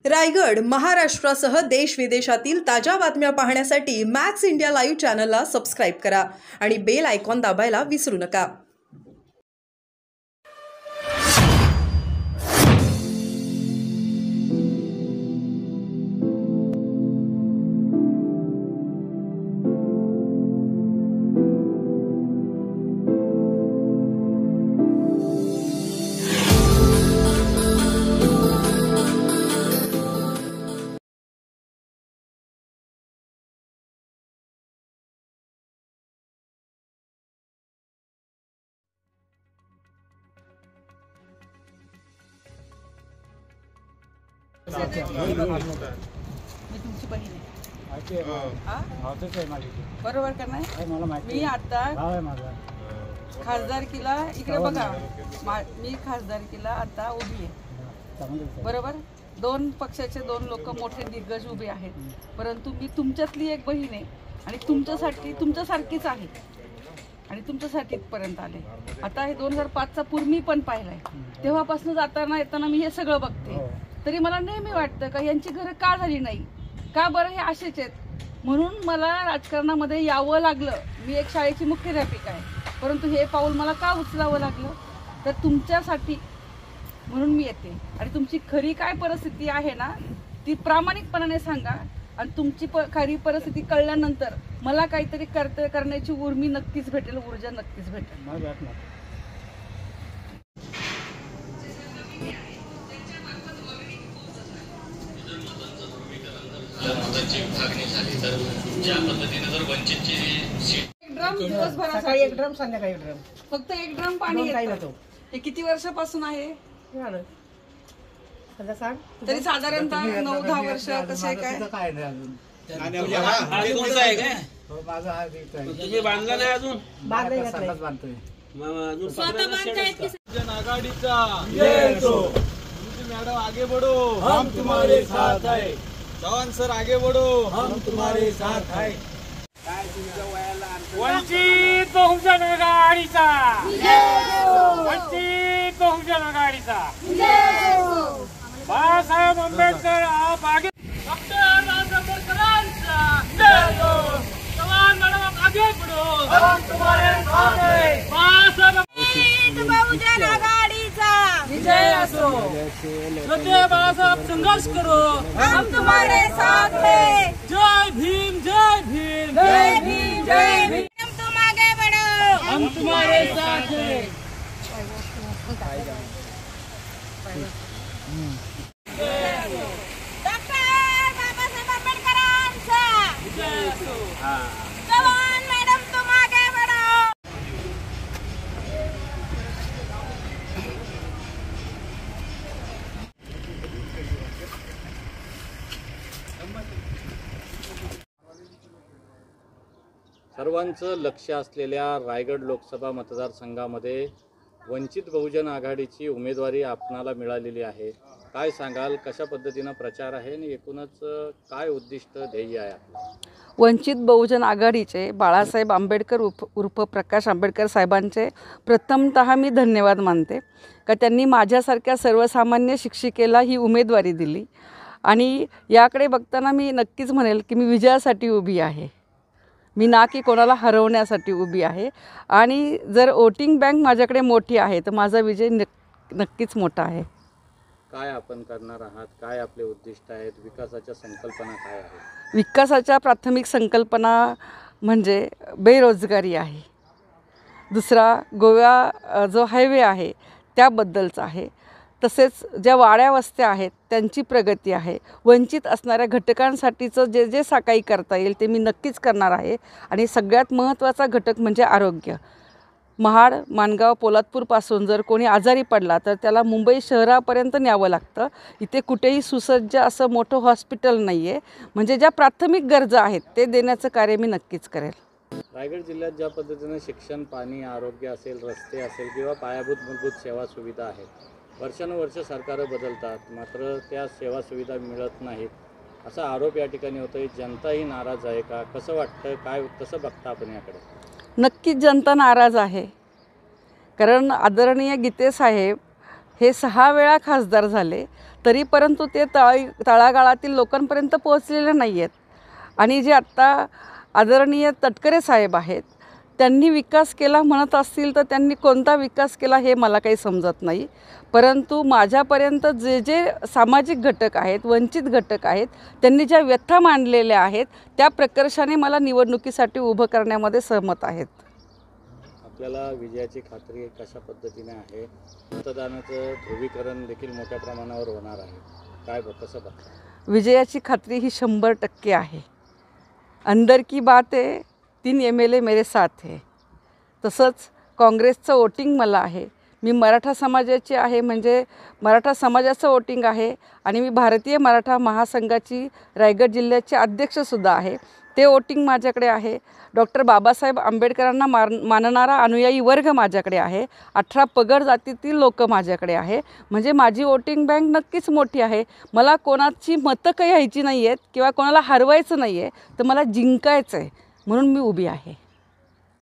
रायगड, महाराष्ट्रासह देश विदेशातील ताज्या बातम्या पाहण्यासाठी मॅक्स इंडिया लाईव्ह चॅनलला सबस्क्राईब करा आणि बेल आयकॉन दाबायला विसरू नका। मी तुमची बहीण आहे बरोबर का नाही। मी आता खासदारकीला इकडे बघा, मी खासदारकीला आता उभी आहे बरोबर। दोन पक्षाचे दोन लोक मोठे दिग्गज उभे आहेत, परंतु मी तुमच्यातली एक बहीण आहे आणि तुमच्यासाठी तुमच्यासारखीच आहे आणि तुमच्यासाठी इथपर्यंत आले। आता हे 2005चा पूर मी पण पाहिलाय, तेव्हापासून जाताना येताना मी हे सगळं बघते, तरी मला नेहमी वाटतं का यांची घरं का झाली नाही, का बरं हे असेच आहेत, म्हणून मला राजकारणामध्ये यावं लागलं। मी एक शाळेची मुख्याध्यापिका आहे, परंतु हे पाऊल मला का उचलावं लागलं तर तुमच्यासाठी, म्हणून मी येते। आणि तुमची खरी काय परिस्थिती आहे ना ती प्रामाणिकपणाने सांगा, आणि तुमची खरी परिस्थिती कळल्यानंतर मला काहीतरी करण्याची उर्मी नक्कीच भेटेल, ऊर्जा नक्कीच भेटेल। सकाळी एक ड्रम, संध्याकाळी एक ड्रम, फक्त एक ड्रम पाणी येतं। हे किती वर्षापासून आहे तरी साधारणतः 9-10 वर्ष कसे काय? तुम्ही बांधला नाही अजून? आघाडीचा मॅडम आगे बढ़ो, हम तुम्हारे साथ है। चव्हाण सर आगे बढ़ो, हम तुम्हारे साथ है। वंचित बहुजन आघाडीचा, वंचित बहुजन आघाडीचा, बाळासाहेब आंबेडकर आप आगे, डॉक्टर बाबासाहेब आंबेडकरांचा चव्हाण मॅडम आप आगे बढ़ो, हम तुम्हारे साथ है। बाळासाहेब बहुजन आघाडीचा विजय असो, छोटे बाळासाहेब संघर्ष करो, हम तुम्हारे साथ है। जय भीम, जय भीम, जय भीम, जय भीम। तुम आगे बढ़ो, हम तुम्हारे साथ है। डॉक्टर बाबासाहेब आंबेडकरांचा चव्हाण मॅडम तुम आगे बढ़ो। सर्वांचं लक्ष असलेल्या रायगड लोकसभा मतदारसंघामध्ये वंचित बहुजन आघाडीची उमेदवारी आपणाला मिळालेली आहे। काय सांगाल, कशा पद्धतीनं प्रचार आहे आणि एकूणच काय उद्दिष्ट ध्येय आहे आपलं? वंचित बहुजन आघाडीचे बाळासाहेब आंबेडकर उर्फ प्रकाश आंबेडकर साहेबांचे प्रथमतः मी धन्यवाद मानते का त्यांनी माझ्यासारख्या सर्वसामान्य शिक्षिकेला ही उमेदवारी दिली, आणि याकडे बघताना मी नक्कीच म्हणेल की मी विजयासाठी उभी आहे, मी ना की कोणाला हरवण्यासाठी उभी आहे। आणि जर वोटिंग बँक माझ्याकडे मोठी आहे तर माझा विजय नक्कीच मोठा आहे। काय आपण करणार आहात, काय आपले उद्दिष्ट आहेत, विकासाच्या संकल्पना काय आहेत? विकासाच्या प्राथमिक संकल्पना म्हणजे बेरोजगारी आहे, दुसरा गोवा जो हायवे आहे त्याबद्दलचा आहे, तसेच ज्या वाड्या वस्त्या आहेत त्यांची प्रगती आहे, वंचित असणाऱ्या घटकांसाठीचं जे जे काही करता येईल ते मी नक्कीच करणार आहे। आणि सगळ्यात महत्त्वाचा घटक म्हणजे आरोग्य। महाड, माणगाव, पोलादपूरपासून जर कोणी आजारी पडला तर त्याला मुंबई शहरापर्यंत न्यावं लागतं, इथे कुठेही सुसज्ज असं मोठं हॉस्पिटल नाही आहे, म्हणजे ज्या प्राथमिक गरजा आहेत ते देण्याचं कार्य मी नक्कीच करेल। रायगड जिल्ह्यात ज्या पद्धतीनं शिक्षण, पाणी, आरोग्य असेल, रस्ते असेल किंवा पायाभूत मूलभूत सेवा सुविधा आहेत, वर्षानुवर्ष सरकारं बदलतात मात्र त्या सेवा सुविधा मिळत नाहीत, असा आरोप या ठिकाणी होतोय। जनताही नाराज आहे का, कसं वाटतं, काय कसं बघता आपण याकडे? नक्कीच जनता नाराज आहे, कारण आदरणीय गीते साहेब हे 6 वेळा खासदार झाले, तरी परंतु ते तळागाळातील लोकांपर्यंत पोहोचलेले नाही आहेत. आणि जे आत्ता आदरणीय तटकरे साहेब आहेत, त्यांनी विकास केला म्हणत असतील तर त्यांनी कोणता विकास केला हे मला काही समजत नाही. परंतु माझ्यापर्यंत जे जे सामाजिक घटक आहेत, वंचित घटक आहेत, त्यांनी ज्या व्यथा मांडलेल्या आहेत त्या प्रकर्षाने मला निवडणुकीसाठी उभं करण्यामध्ये सहमत आहेत. आपल्याला विजयाची खात्री कशा पद्धतीने आहे? मतदानाचं ध्रुवीकरण देखील मोठ्या प्रमाणावर होणार आहे, काय कसं बघता? विजयाची खात्री ही 100% आहे. अंदर की बात आहे, 3 MLA मेरे साथ है. तसंच काँग्रेसचं वोटिंग मला आहे. मी मराठा समाजाची आहे, म्हणजे मराठा समाजाचं वोटिंग आहे आणि मी भारतीय मराठा महासंघाची रायगड जिल्ह्याची अध्यक्षसुद्धा आहे. ते वोटिंग माझ्याकडे आहे. डॉक्टर बाबासाहेब आंबेडकरांना मानणारा अनुयायी वर्ग माझ्याकडे आहे. 18 पगड जातीतील लोक माझ्याकडे आहे. म्हणजे माझी वोटिंग बँक नक्कीच मोठी आहे. मला कोणाची मतं काही घ्यायची नाही आहेत किंवा कोणाला हरवायचं नाही आहे, तर मला जिंकायचं आहे, म्हणून मी उभी आहे.